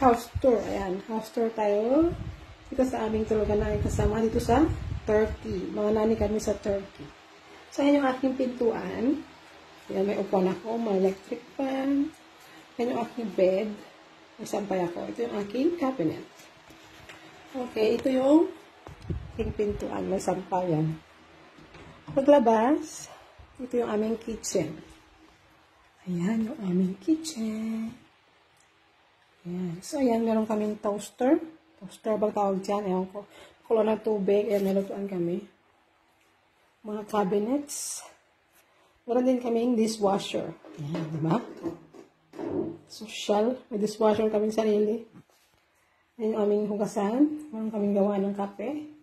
house tour. Ayan, house tour tayo. Dito sa aming tulugan na ay kasama dito sa Turkey. Mga nani kami sa Turkey. So, ayan yung aking pintuan. Ayan, may upuan ako, may electric fan. Ayan yung aking bed. May sampay ako. Ito yung aking cabinet. Okay, ito yung aking pintuan. May sampayan. Paglabas, ito yung aming kitchen. Ayan yung aming kitchen. Ayan. So, ayan, meron kaming toaster. Toaster bang tawag dyan? Ewan ko. Kulo ng tubig. Ayan, nalutuan kami. Mga cabinets. Meron din kaming dishwasher. Ayan, diba? Social. May dishwasher kaming sarili. Ayan yung aming hugasan. Meron kaming gawa ng kape.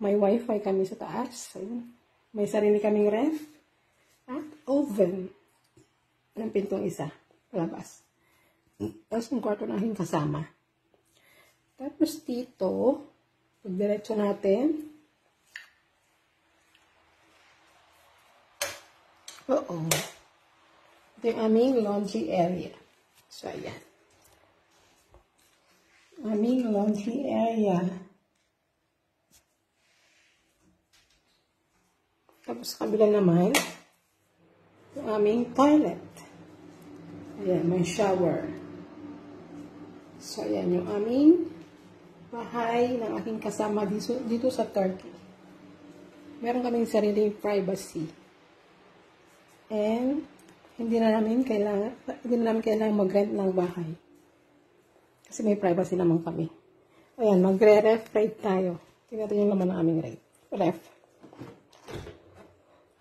May wifi kami sa taas. Ayan. May sarili kaming ref. At oven. Ang pintong isa. Palabas. Tapos yung kwarto na aking kasama. Tapos dito, pagdiretso natin. Ito yung aming laundry area. So, ayan. Aming laundry area. Tapos kabila naman, yung aming toilet. Ayan, may shower. So, ayan yung aming bahay ng aking kasama dito sa Turkey. Meron kaming sariling privacy. And, hindi na namin kailangan mag-rent ng bahay. Kasi may privacy naman kami. Ayan, magre-ref rate tayo. Tingnan natin yung laman ng aming ref.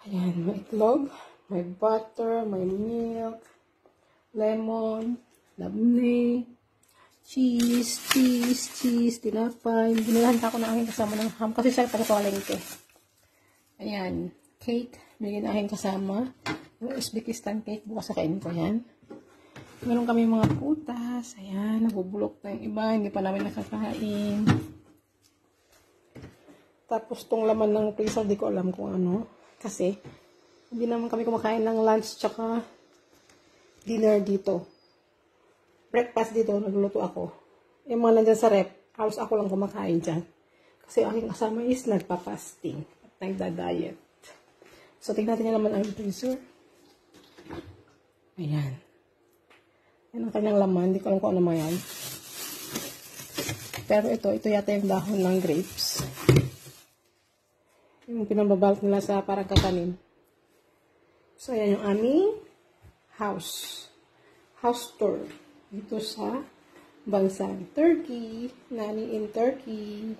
Ayan, may itlog, may butter, may milk, lemon, labne, cheese, tinapay. Binilahan ako ng aking kasama ng ham kasi siya taga-palengke. Ayan, cake, bigyan ng aking kasama. Yung Uzbekistan cake, bukas sa kain ko yan. Meron kami mga putas. Ayan, nabubulok na yung iba. Hindi pa namin nakakain. Tapos tong laman ng freezer, di ko alam kung ano. Kasi, hindi naman kami kumakain ng lunch tsaka dinner dito. Breakfast dito, nagluluto ako. Yung mga nandyan sa rep, halos ako lang kumakain dyan. Kasi aking kasama is nagpa-fasting at nagda-diet. So, tignan natin yung laman ang freezer. Ayan. Yan ang kanyang laman. Hindi ko alam kung ano man yan. Pero ito yata yung dahon ng grapes. Yung pinambabalot nila sa parang kakanin. So, ayan yung aming house tour. Dito sa bansang Turkey. Nani in Turkey.